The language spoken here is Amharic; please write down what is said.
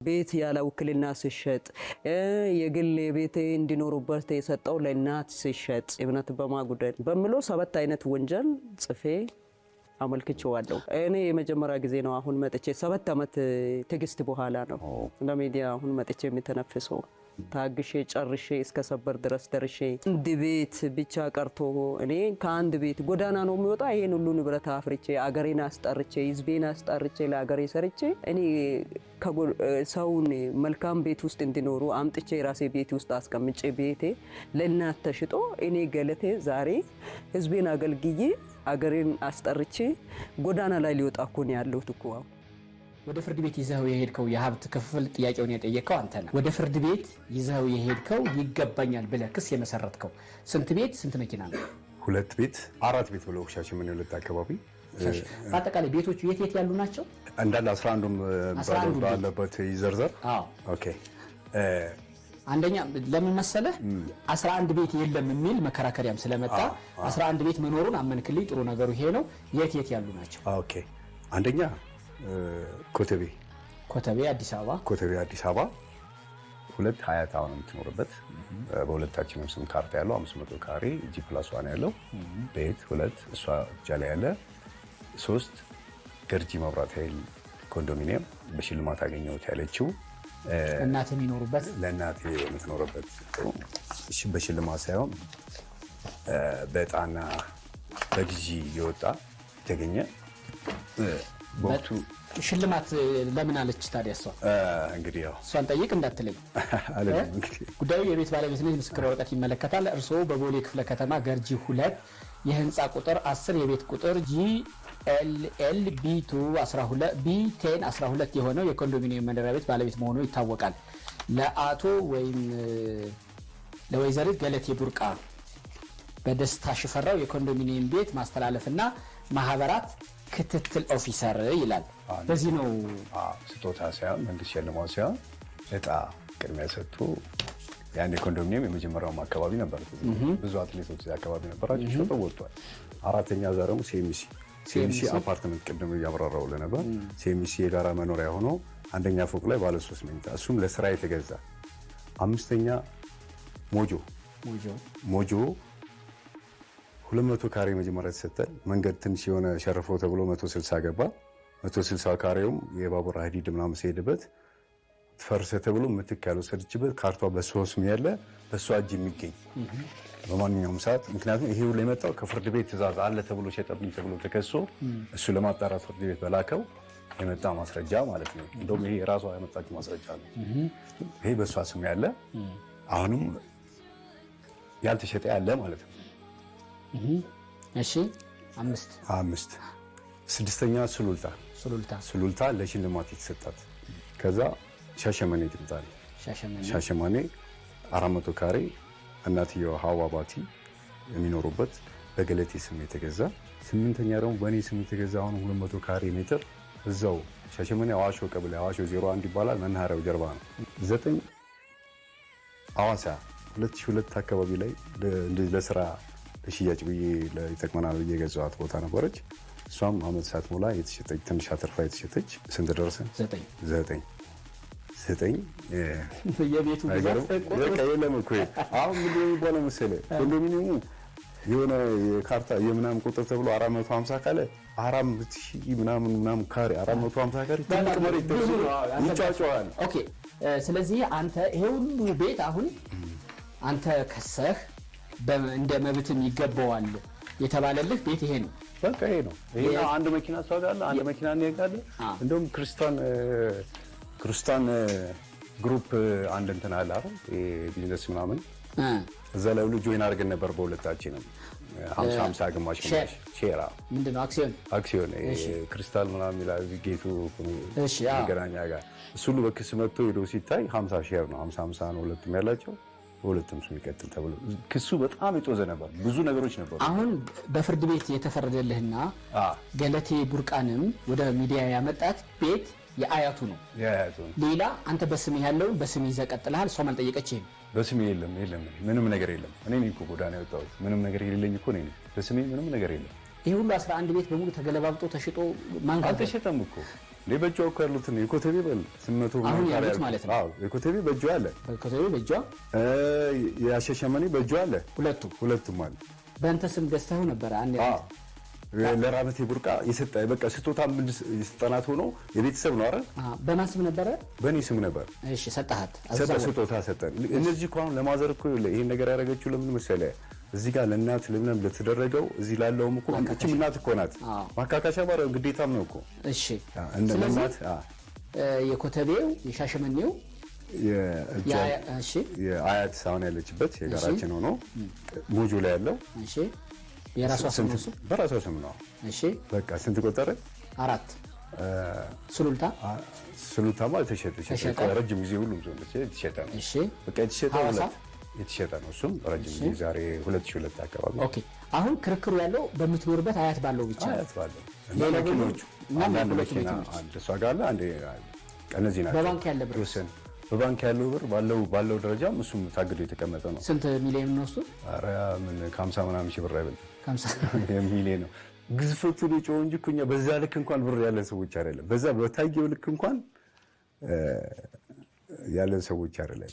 ቤት ያለ ውክልና ሲሸጥ የግል ቤት እንዲኖሩበት የሰጠው ለእናት ሲሸጥ እምነት በማጉደል በሚለው 7 አይነት ወንጀል ጽፌ አመልክቼዋለሁ። እኔ የመጀመሪያ ጊዜ ነው አሁን መጥቼ 7 አመት ትግስት በኋላ ነው ለሚዲያ አሁን መጥቼ የሚተነፍሰው። ታግሼ ጨርሼ እስከ ሰበር ድረስ ደርሼ አንድ ቤት ብቻ ቀርቶ እኔ ከአንድ ቤት ጎዳና ነው የሚወጣ ይሄን ሁሉ ንብረት አፍርቼ አገሬን አስጠርቼ ህዝቤን አስጠርቼ ለአገሬ ሰርቼ እኔ ሰውን መልካም ቤት ውስጥ እንዲኖሩ አምጥቼ ራሴ ቤት ውስጥ አስቀምጬ ቤቴ ለእናት ተሽጦ እኔ ገለቴ ዛሬ ህዝቤን አገልግዬ አገሬን አስጠርቼ ጎዳና ላይ ሊወጣ እኮ ነው ያለሁት እኮ። ወደ ፍርድ ቤት ይዘው የሄድከው የሀብት ክፍል ጥያቄውን የጠየቀው አንተ ነህ። ወደ ፍርድ ቤት ይዘው የሄድከው ይገባኛል ብለህ ክስ የመሰረትከው ስንት ቤት ስንት መኪና ነው? 2 ቤት 4 ቤት ብለው ሻሸመኔ ሁለት አካባቢ። በአጠቃላይ ቤቶቹ የት የት ያሉ ናቸው? እንዳለ 11ዱም ባለበት ይዘርዘር። ኦኬ። አንደኛ ለምን መሰለህ 11 ቤት የለም የሚል መከራከሪያም ስለመጣ 11 ቤት መኖሩን አመንክልኝ። ጥሩ ነገሩ ይሄ ነው። የት የት ያሉ ናቸው? ኦኬ። አንደኛ ኮተቤ አዲስ አበባ 2 ሀያት አሁን የምትኖርበት በሁለታችንም ስም ካርታ ያለው 500 ካሬ G+1 ያለው ቤት 2 እሷ ጃላ ያለ 3 ገርጂ መብራት ኃይል ኮንዶሚኒየም በሽልማት አገኘሁት ያለችው እናቴ የሚኖሩበት ለእናቴ የምትኖርበት እሺ በሽልማት ሳይሆን በጣና በግዢ የወጣ የተገኘ በወቅቱ ሽልማት ለምን አለች ታዲያ? እሷ እንግዲህ ያው እሷን ጠይቅ እንዳትለኝ አይደለም። እንግዲህ ጉዳዩ የቤት ባለቤትነት ምስክር ወረቀት ይመለከታል። እርስዎ በቦሌ ክፍለ ከተማ ገርጂ 2 የህንፃ ቁጥር 10 የቤት ቁጥር GLL B10 12 የሆነው የኮንዶሚኒየም መኖሪያ ቤት ባለቤት መሆኑ ይታወቃል። ለአቶ ወይም ለወይዘሪት ገለቴ ቡርቃ በደስታ ሽፈራው የኮንዶሚኒየም ቤት ማስተላለፍና ማህበራት ክትትል ኦፊሰር ይላል። በዚህ ነው ስጦታ ሳይሆን መንግስት ሸልማው ሳይሆን እጣ ቅድሚያ ሰጥቶ ያን ኮንዶሚኒየም የመጀመሪያው አካባቢ ነበር። ብዙ አትሌቶች እዚህ አካባቢ ነበራቸው ሾቶ ወጥቷል። አራተኛ ዛ ደግሞ CMC አፓርትመንት ቅድም ያብራራው ለነበር CMC የጋራ መኖሪያ ሆኖ አንደኛ ፎቅ ላይ ባለ 3 መኝታ እሱም ለስራ የተገዛ። አምስተኛ ሞጆ 200 ካሬ መጀመሪያ ተሰጠን። መንገድ ትንሽ የሆነ ሸርፎ ተብሎ 160 ገባ። 160 ካሬውም የባቡር ሀዲድ ምናምን ሲሄድበት ፈርሰ ተብሎ ምትክ ያልወሰደችበት ካርቷ በሷ ስም ያለ በሷ እጅ የሚገኝ በማንኛውም ሰዓት ምክንያቱም ይሄ ሁሉ የመጣው ከፍርድ ቤት ትዕዛዝ አለ ተብሎ ሸጠብኝ ተብሎ ተከሶ እሱ ለማጣራት ፍርድ ቤት በላከው የመጣ ማስረጃ ማለት ነው። እንደውም ይሄ ራሷ ያመጣችው ማስረጃ ነው። ይሄ በሷ ስም ያለ አሁንም ያልተሸጠ ያለ ማለት ነው። እሺ 5 ስድስተኛ ሱሉልታ ለሽልማት የተሰጣት። ከዛ ሻሸመኔ ትምጣል። ሻሸመኔ 400 ካሬ እናትየው ሀዋ ባቲ የሚኖሩበት በገለቴ ስም የተገዛ። 8ኛ ደግሞ በእኔ ስም የተገዛ አሁን 200 ካሬ ሜትር እዛው ሻሸመኔ አዋሾ ቀበሌ አዋሾ 01 ይባላል መናኸሪያው ጀርባ ነው። 9 ሐዋሳ 2002 አካባቢ ላይ ለስራ ለሽያጭ ብዬ ለይጠቅመናል ብዬ ገዛኋት ቦታ ነበረች። እሷም አመት ሳትሞላ የተሸጠች ትንሽ አትርፋ የተሸጠች። ስንት ደረሰ? 9 የቤቱ በቃ የለም እኮ አሁን ምን የሚባለው መሰለህ ኮንዶሚኒየሙ የሆነ የካርታ የምናምን ቁጥር ተብሎ 450 ካለ 4000 ምናምን ካሬ 450 ካሬ ትልቅ መሬት ተብሎ ይጫጫዋል። ኦኬ። ስለዚህ አንተ ይሄ ሁሉ ቤት አሁን አንተ ከሰህ እንደ መብትም ይገባዋል የተባለልህ ቤት ይሄ ነው። በቃ ይሄ ነው። ይሄ አንድ መኪና ሰውጋለ አንድ መኪና እንየጋለ። እንደውም ክርስቲያን ግሩፕ አንድ እንትን አለ አይደል ቢዝነስ ምናምን እዛ ላይ ሁሉ ጆይን አድርገን ነበር በሁለታችንም 50 ግማሽ ሼራ ምንድነው አክሲዮን ክሪስታል ምናምን ይላል ጌቱ ገናኛ ጋር እሱ ሁሉ በክስ መጥቶ ሄዶ ሲታይ 50 ሼር ነው 50 ነው ሁለቱም ያላቸው ሁለቱም ስም ይቀጥል ተብሎ ክሱ በጣም ይጦዘ ነበር። ብዙ ነገሮች ነበሩ። አሁን በፍርድ ቤት የተፈረደልህና ገለቴ ቡርቃንም ወደ ሚዲያ ያመጣት ቤት የአያቱ ነው። ሌላ አንተ በስም ያለው በስም ይዘህ ቀጥለሃል። እሷ አልጠየቀችህም? በስም የለም ምንም ነገር የለም። እኔ ነኝ እኮ ጎዳና የወጣሁት ምንም ነገር የሌለኝ እኮ ነኝ። በስሜ ምንም ነገር የለም። ይሄ ሁሉ 11 ቤት በሙሉ ተገለባብጦ ተሽጦ ማን ጋር አልተሸጠም እኮ በእጇ እኮ ያሉትን የኮተቤ በል 800 አሁን ያሉት ማለት ነው። አዎ የኮተቤ በእጇ አለ። የኮተቤ በእጇ የሻሸመኔ በእጇ አለ። ሁለቱም አለ። በእንተ ስም ገዝተው ነበር አንዴ ለራመቴ ቡርቃ የሰጠ በቃ ስጦታ ምን ስጠናት ሆኖ የቤተሰብ ነው አይደል? በማን ስም ነበረ? በእኔ ስም ነበር። እሺ ሰጣሃት? ስጦታ ሰጠን። እነዚህ እኮ አሁን ለማዘር እኮ ይሄን ነገር ያደረገችው ለምን መሰለህ? እዚህ ጋር ለእናት ለምንም ለተደረገው እዚህ ላለውም እኮ እቺም እናት እኮ ናት። ማካካሻ ባረ ግዴታም ነው እኮ። እሺ ስለዚህ የኮተቤው የሻሸመኔው የአያት ሳውን ያለችበት የጋራችን ሆኖ ሞጆ ላይ ያለው እሺ የራሷ ስም ነው። በራሷ ስም ነው። እሺ በቃ ስንት ቆጠረ? 4 ሱሉልታ ማለት ተሸጠ። ረጅም ጊዜ ሁሉም ሰው ተሸጠ ነው። እሺ በቃ የተሸጠ ነው። እሱም ረጅም ጊዜ ዛሬ 2002 አካባቢ። ኦኬ አሁን ክርክሩ ያለው በምትኖርበት አያት ባለው ብቻ አያት ባለው እና መኪኖቹ አንዳንድ መኪና አንድ እሷ ጋር አለ። አንድ እነዚህ ናቸው። በባንክ ያለ ብር በባንክ ያለው ብር ባለው ደረጃም እሱም ታግዶ የተቀመጠ ነው። ስንት ሚሊዮን ነው እሱ? ኧረ ምን ከ50 ምናምን ሺህ ብር አይበልጥም። 50 ሚሊዮን ነው ግዝፈቱን የጮኸው እንጂ እኮ እኛ በዛ ልክ እንኳን ብር ያለን ሰዎች አይደለም። በዛ በታየው ልክ እንኳን ያለን ሰዎች አይደለም።